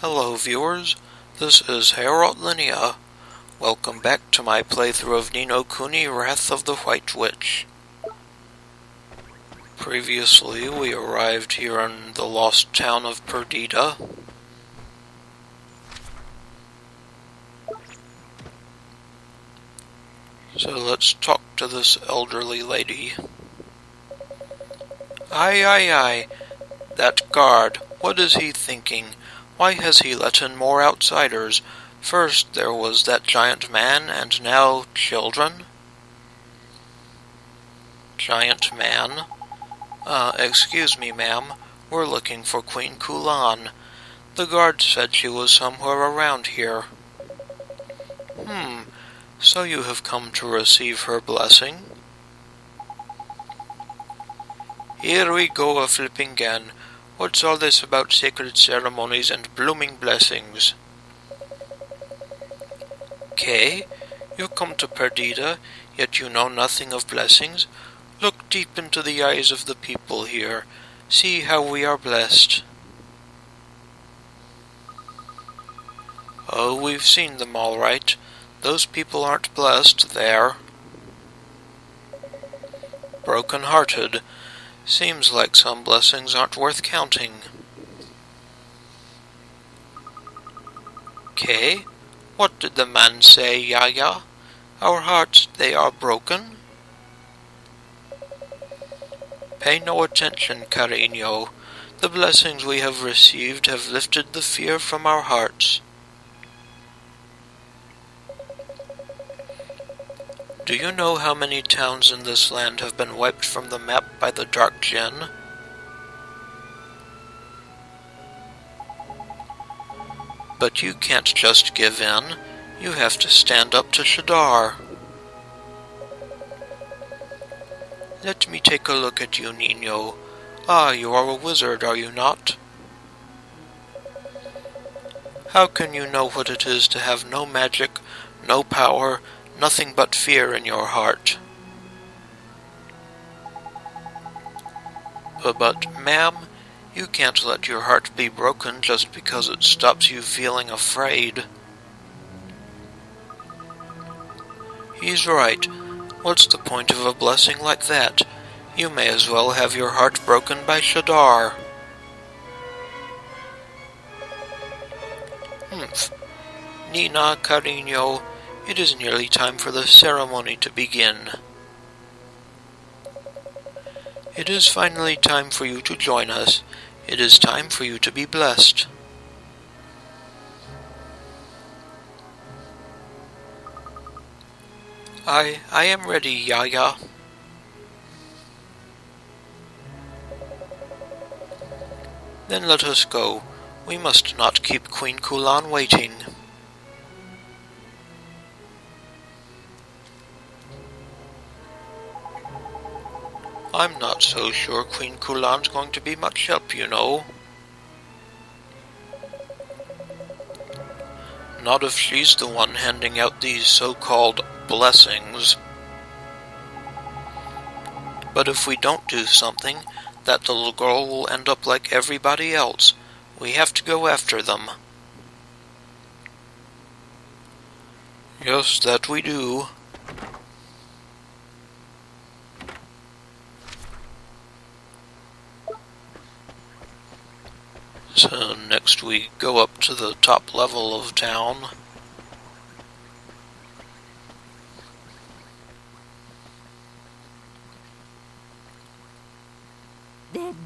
Hello viewers, this is Harold Linnea. Welcome back to my playthrough of Ni no Kuni, Wrath of the White Witch. Previously, we arrived here in the lost town of Perdida. So let's talk to this elderly lady. Aye. That guard, what is he thinking? Why has he let in more outsiders? First there was that giant man, and now children? Giant man? Excuse me, ma'am. We're looking for Queen Khulan. The guard said she was somewhere around here. So you have come to receive her blessing? Here we go a-flipping again. What's all this about sacred ceremonies and blooming blessings? "Kay, you come to Perdida, yet you know nothing of blessings? Look deep into the eyes of the people here. See how we are blessed." "Oh, we've seen them all right. Those people aren't blessed there." "Brokenhearted. Seems like some blessings aren't worth counting." "Kay? What did the man say, Yaya? Our hearts, they are broken?" "Pay no attention, cariño. The blessings we have received have lifted the fear from our hearts." "Do you know how many towns in this land have been wiped from the map by the Dark Djinn?" "But you can't just give in. You have to stand up to Shadar." "Let me take a look at you, Nino. Ah, you are a wizard, are you not?" "How can you know what it is to have no magic, no power, nothing but fear in your heart?" But, ma'am, you can't let your heart be broken just because it stops you feeling afraid." "He's right. What's the point of a blessing like that? You may as well have your heart broken by Shadar." "Nina, cariño, it is nearly time for the ceremony to begin." "It is finally time for you to join us. It is time for you to be blessed." I am ready, Yaya." "Then let us go. We must not keep Queen Khulan waiting." "I'm not so sure Queen Khulan's going to be much help, you know." "Not if she's the one handing out these so-called blessings." "But if we don't do something, that little girl will end up like everybody else. We have to go after them." "Yes, that we do." So next we go up to the top level of town.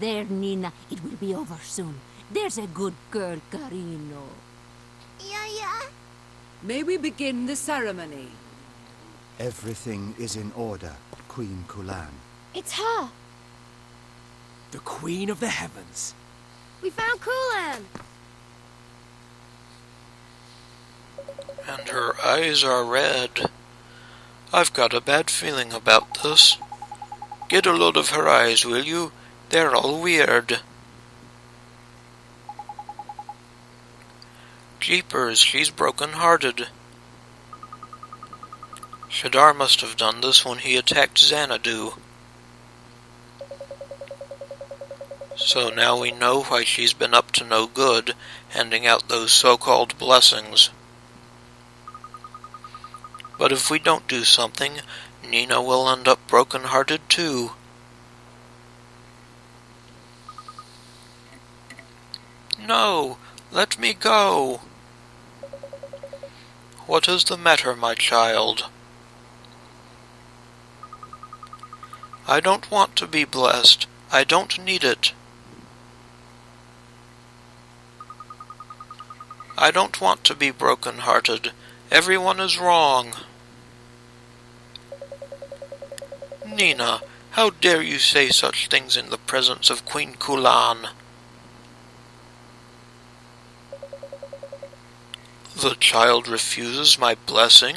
There, Nina. It will be over soon. There's a good girl, cariño. Yeah. May we begin the ceremony? Everything is in order, Queen Khulan. It's her. The Queen of the Heavens. We found Khulan. And her eyes are red. I've got a bad feeling about this. Get a load of her eyes, will you? They're all weird. Jeepers, she's broken-hearted. Shadar must have done this when he attacked Xanadu. So now we know why she's been up to no good, handing out those so-called blessings. But if we don't do something, Nina will end up broken-hearted too. No! Let me go! What is the matter, my child? I don't want to be blessed. I don't need it. I don't want to be broken-hearted. Everyone is wrong. Nina, how dare you say such things in the presence of Queen Khulan? The child refuses my blessing?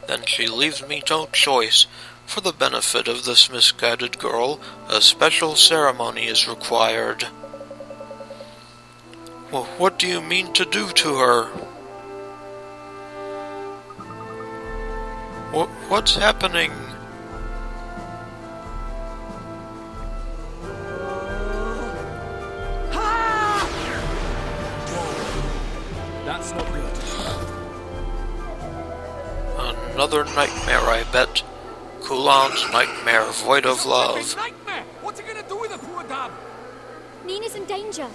Then she leaves me no choice. For the benefit of this misguided girl, a special ceremony is required. Well, what do you mean to do to her? What's happening? That's not good. Another nightmare, I bet. Khulan's nightmare, void of love. Nightmare! What's he gonna do with the poor dam? Nina's in danger.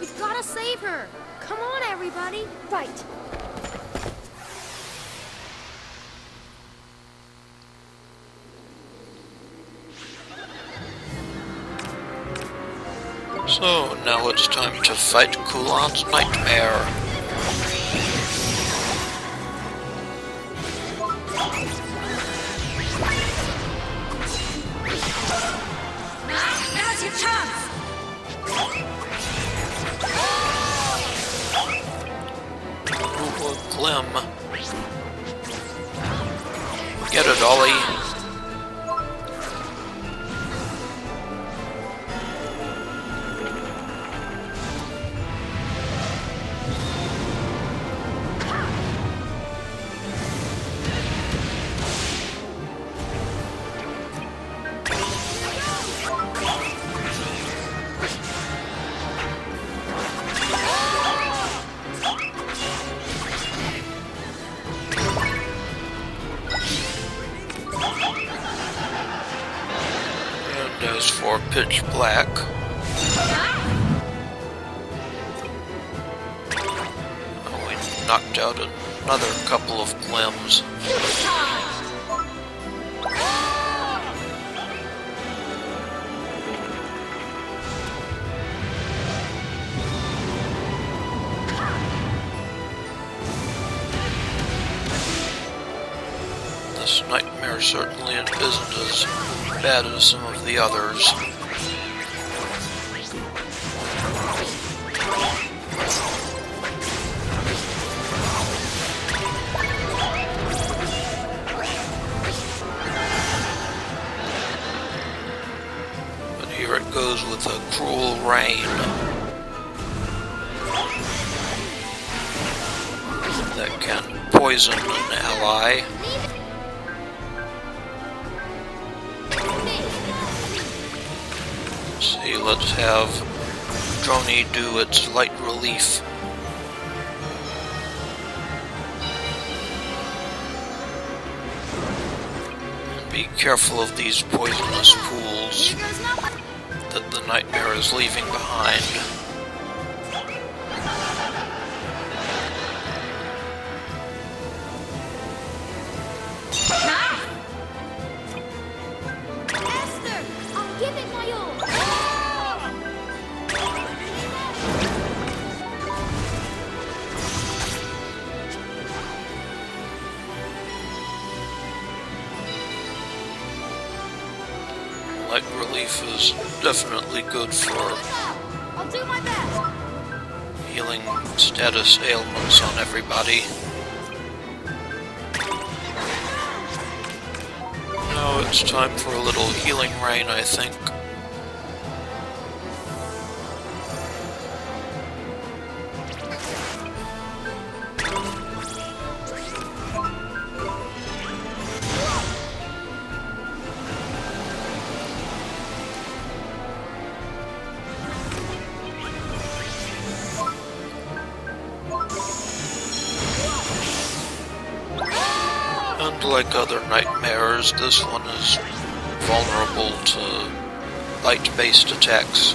We've gotta save her. Come on, everybody. Right. So, now it's time to fight Khulan's nightmare. Now's your chance! Ooh, Clem. Get it, Ollie. As for pitch black, we knocked out another couple of Clems. This nightmare certainly isn't as bad as some of the others. But here it goes with a cruel rain that can poison an ally. See, let's have Droney do its light relief. And be careful of these poisonous pools that the nightmare is leaving behind. Light relief is definitely good for I'll do my best. healing status ailments on everybody. Now it's time for a little healing rain, I think. And like other nightmares, this one is vulnerable to light-based attacks.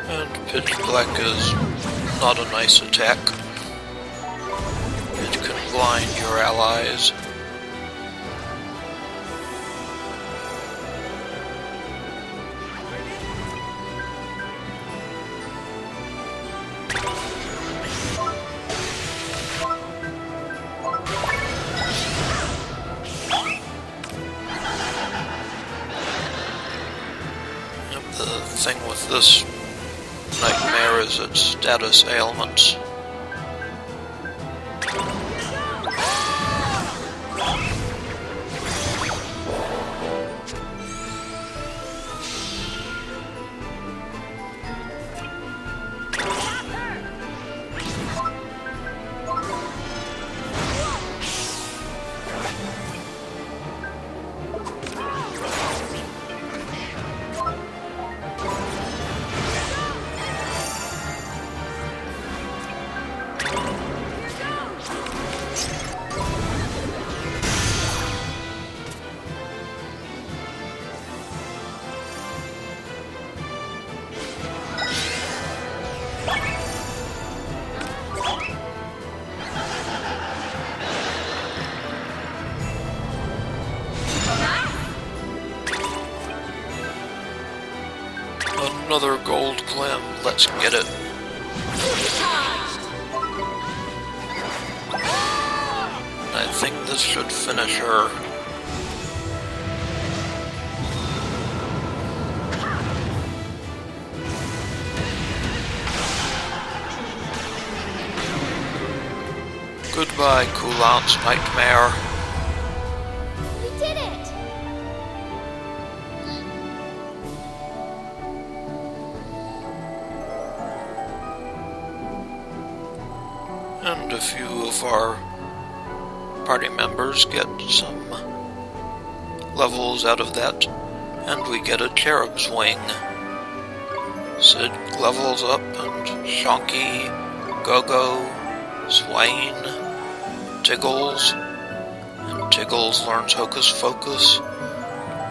And pitch black is not a nice attack. It can blind your allies. The thing with this nightmare is its status ailments. Another gold glim, let's get it. I think this should finish her. Goodbye, Khulan's nightmare. We did it! And a few of our party members get some levels out of that, and we get a cherub's wing. Sid levels up, and Shonky, Gogo, Swain, Tiggles, and Tiggles learns Hocus Pocus,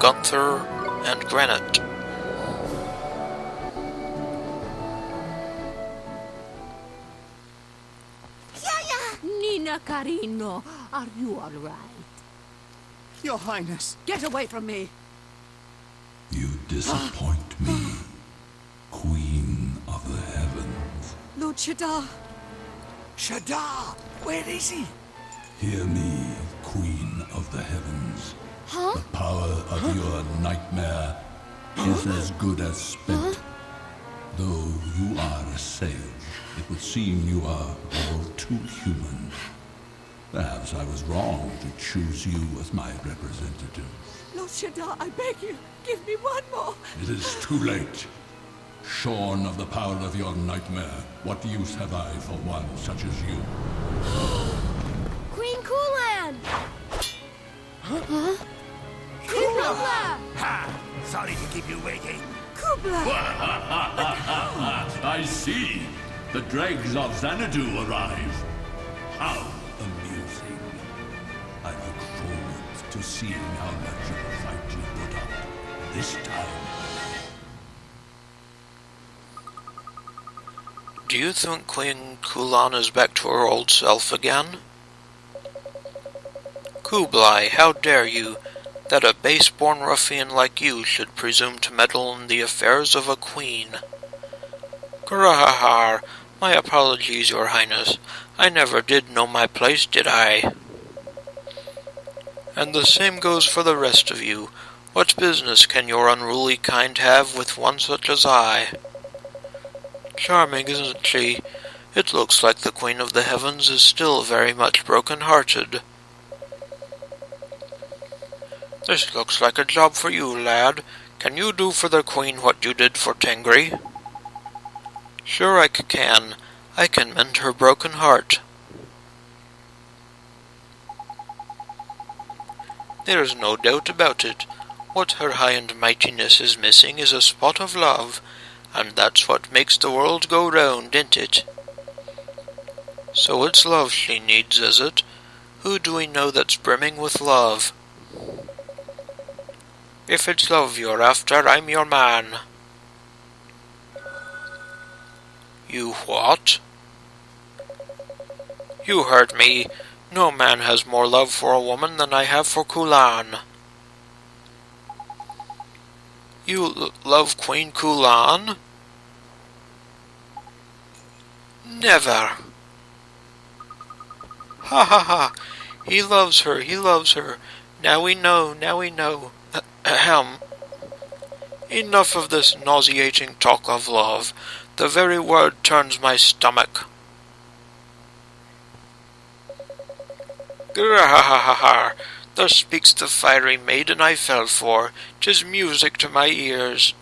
Gunther, and Granite. Nina Carino, are you all right? Your Highness, get away from me! You disappoint me, Queen of the Heavens. Lord Shadar! Shadar! Where is he? Hear me, Queen of the Heavens. Huh? The power of your nightmare is as good as spent. Though you are a sage, it would seem you are all too human. Perhaps I was wrong to choose you as my representative. Lord Shadar, I beg you, give me one more! It is too late. Shorn of the power of your nightmare, what use have I for one such as you? Queen Khulan! Huh? Kubla! Ha! Sorry to keep you waiting. Kubla! I see. The dregs of Xanadu arrive. How amusing. I look forward to seeing how much of a fight you put up this time. Do you think Queen Khulan is back to her old self again? Kublai, how dare you, that a base-born ruffian like you should presume to meddle in the affairs of a queen? Grahahar, my apologies, your highness. I never did know my place, did I? And the same goes for the rest of you. What business can your unruly kind have with one such as I? Charming, isn't she? It looks like the Queen of the Heavens is still very much broken-hearted. This looks like a job for you, lad. Can you do for the Queen what you did for Tengri? Sure I can. I can mend her broken heart. There is no doubt about it. What her high and mightiness is missing is a spot of love, and that's what makes the world go round, isn't it? So it's love she needs, is it? Who do we know that's brimming with love? If it's love you're after, I'm your man. You what? You heard me. No man has more love for a woman than I have for Khulan. You love Queen Khulan? Never. Ha ha ha. He loves her, he loves her. Now we know, now we know. Ahem. Enough of this nauseating talk of love. The very word turns my stomach. Grah-ha-ha-ha-ha. Thus speaks the fiery maiden I fell for. 'Tis music to my ears.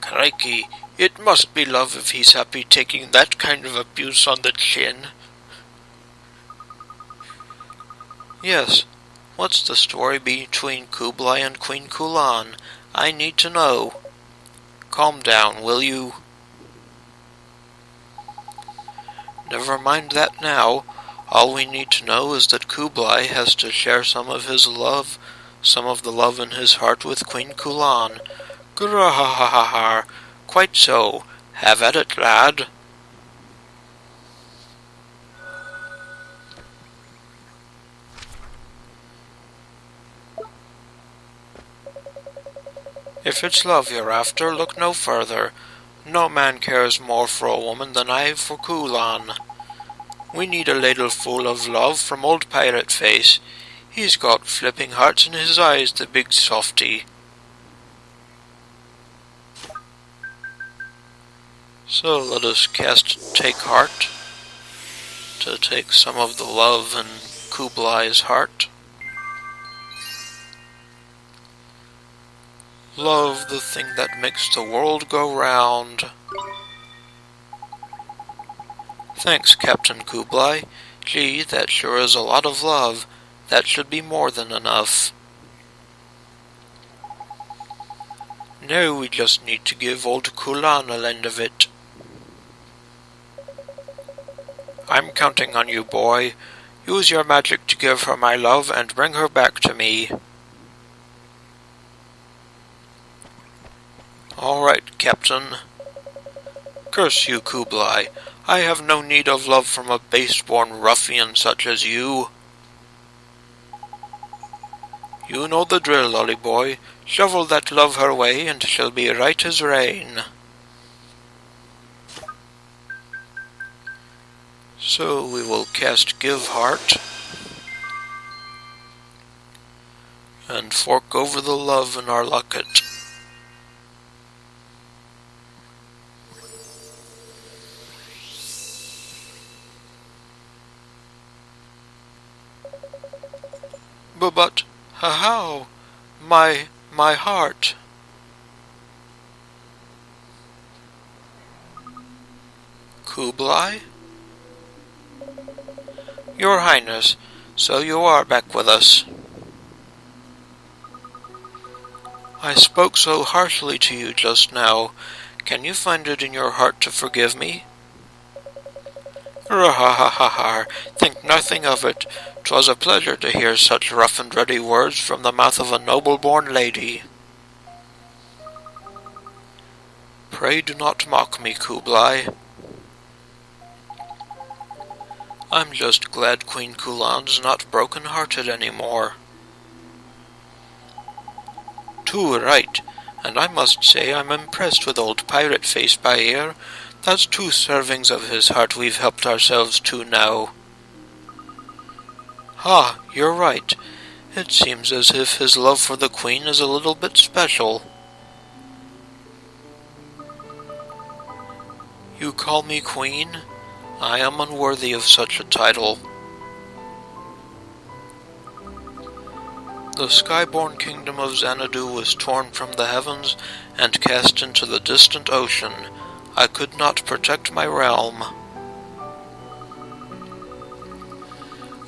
Crikey, it must be love if he's happy taking that kind of abuse on the chin. Yes, what's the story between Kublai and Queen Khulan? I need to know. Calm down, will you? Never mind that now. All we need to know is that Kublai has to share some of the love in his heart with Queen Khulan. Grah-ha-ha-ha-ha. Quite so. Have at it, lad. If it's love you're after, look no further. No man cares more for a woman than I for Khulan. We need a ladle full of love from old Pirate Face. He's got flipping hearts in his eyes, the big softy. So let us cast Take Heart to take some of the love in Kublai's heart. Love, the thing that makes the world go round. Thanks, Captain Kublai. Gee, that sure is a lot of love. That should be more than enough. Now we just need to give old Khulan a lend of it. I'm counting on you, boy. Use your magic to give her my love and bring her back to me. All right, Captain. Curse you, Kublai. I have no need of love from a base-born ruffian such as you. You know the drill, Ollie boy. Shovel that love her way, and she'll be right as rain. So we will cast Give Heart and fork over the love in our locket. But, how? My heart. Kublai? Your Highness, so you are back with us. I spoke so harshly to you just now. Can you find it in your heart to forgive me? Ha-ha-ha-ha, think nothing of it. 'Twas a pleasure to hear such rough and ready words from the mouth of a noble-born lady. Pray do not mock me, Kublai. I'm just glad Queen Khulan's not broken-hearted anymore. Too right, and I must say I'm impressed with old Pirate Face by ear. That's 2 servings of his heart we've helped ourselves to now. Ah, you're right. It seems as if his love for the Queen is a little bit special. You call me Queen? I am unworthy of such a title. The skyborn kingdom of Xanadu was torn from the heavens and cast into the distant ocean. I could not protect my realm.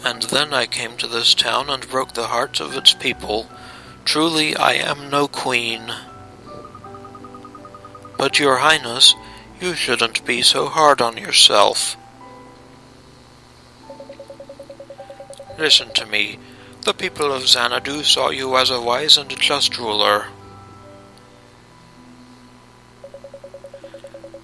And then I came to this town and broke the hearts of its people. Truly, I am no queen. But your highness, you shouldn't be so hard on yourself. Listen to me. The people of Xanadu saw you as a wise and just ruler.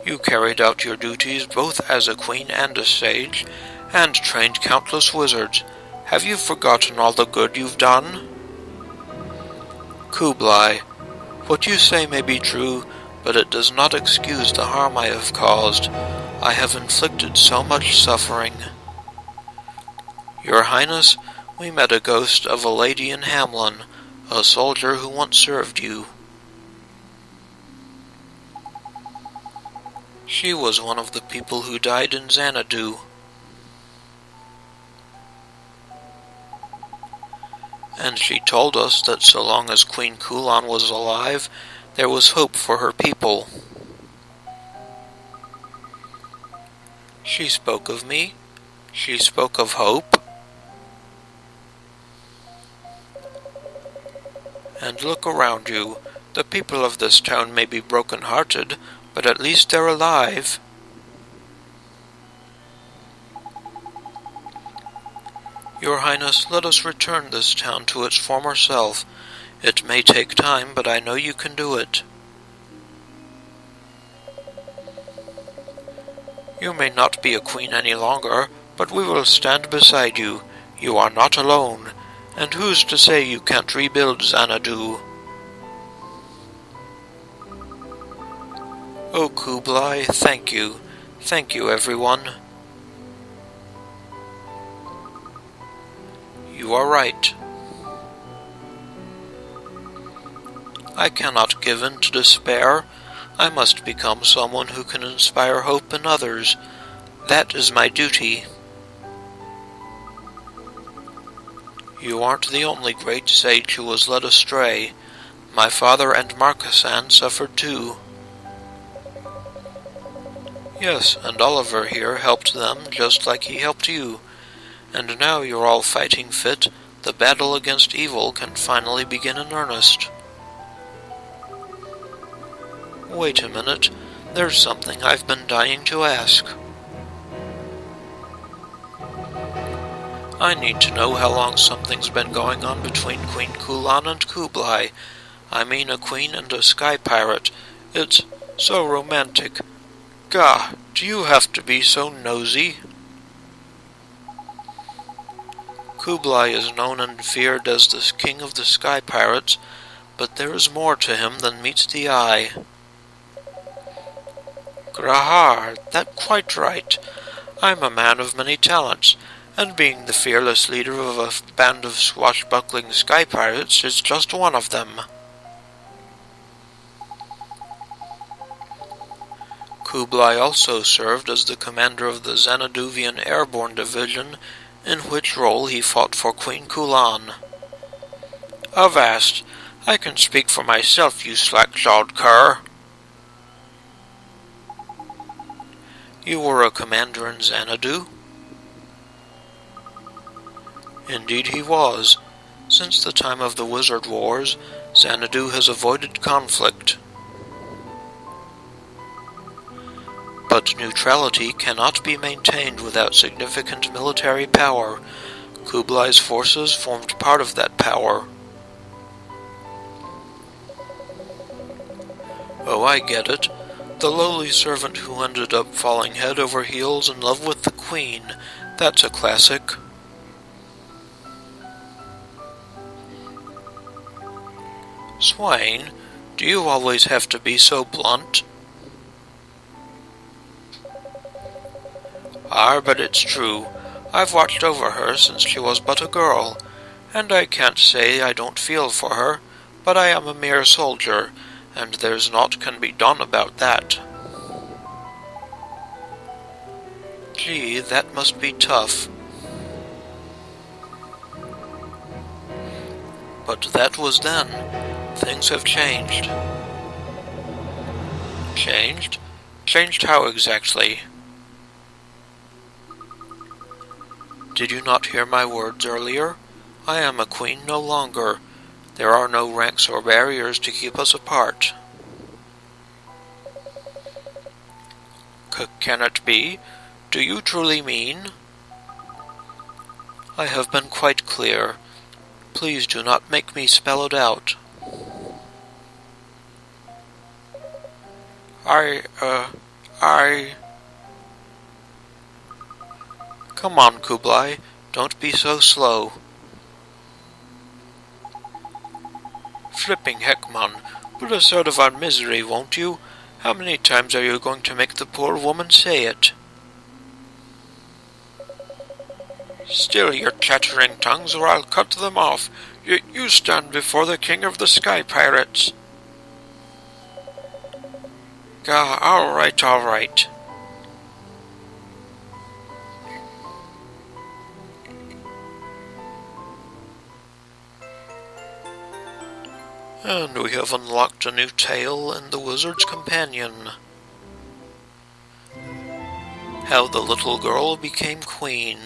You carried out your duties both as a queen and a sage, and trained countless wizards. Have you forgotten all the good you've done? Kublai, what you say may be true, but it does not excuse the harm I have caused. I have inflicted so much suffering. Your Highness, we met a ghost of a lady in Hamlin, a soldier who once served you. She was one of the people who died in Xanadu. And she told us that so long as Queen Khulan was alive, there was hope for her people. She spoke of me. She spoke of hope. And look around you. The people of this town may be broken-hearted, but at least they're alive. Your Highness, let us return this town to its former self. It may take time, but I know you can do it. You may not be a queen any longer, but we will stand beside you. You are not alone, and who's to say you can't rebuild Xanadu? Oh, Kublai, thank you. Thank you, everyone. You are right. I cannot give in to despair. I must become someone who can inspire hope in others. That is my duty. You aren't the only great sage who was led astray. My father and Marcasan suffered too. Yes, and Oliver here helped them just like he helped you. And now you're all fighting fit, the battle against evil can finally begin in earnest. Wait a minute, there's something I've been dying to ask. I need to know how long something's been going on between Queen Khulan and Kublai. I mean a queen and a sky pirate. It's so romantic. Gah, do you have to be so nosy? Kublai is known and feared as the king of the sky pirates, but there is more to him than meets the eye. Grahar, that's quite right. I'm a man of many talents, and being the fearless leader of a band of swashbuckling sky pirates is just one of them. Kublai also served as the commander of the Xanaduvian Airborne Division, in which role he fought for Queen Khulan. Avast! I can speak for myself, you slack-jawed cur. You were a commander in Xanadu? Indeed he was. Since the time of the Wizard Wars, Xanadu has avoided conflict. But neutrality cannot be maintained without significant military power. Kublai's forces formed part of that power. Oh, I get it. The lowly servant who ended up falling head over heels in love with the queen. That's a classic. Swain, do you always have to be so blunt? But it's true. I've watched over her since she was but a girl, and I can't say I don't feel for her, but I am a mere soldier, and there's naught can be done about that. Gee, that must be tough. But that was then. Things have changed. Changed? Changed how exactly? Did you not hear my words earlier? I am a queen no longer. There are no ranks or barriers to keep us apart. Can it be? Do you truly mean? I have been quite clear. Please do not make me spell it out. Come on, Kublai. Don't be so slow. Flipping heck, man. Put us out of our misery, won't you? How many times are you going to make the poor woman say it? Still your chattering tongues, or I'll cut them off. You stand before the king of the sky pirates. Gah, all right. And we have unlocked a new tale in the Wizard's Companion. How the little girl became queen.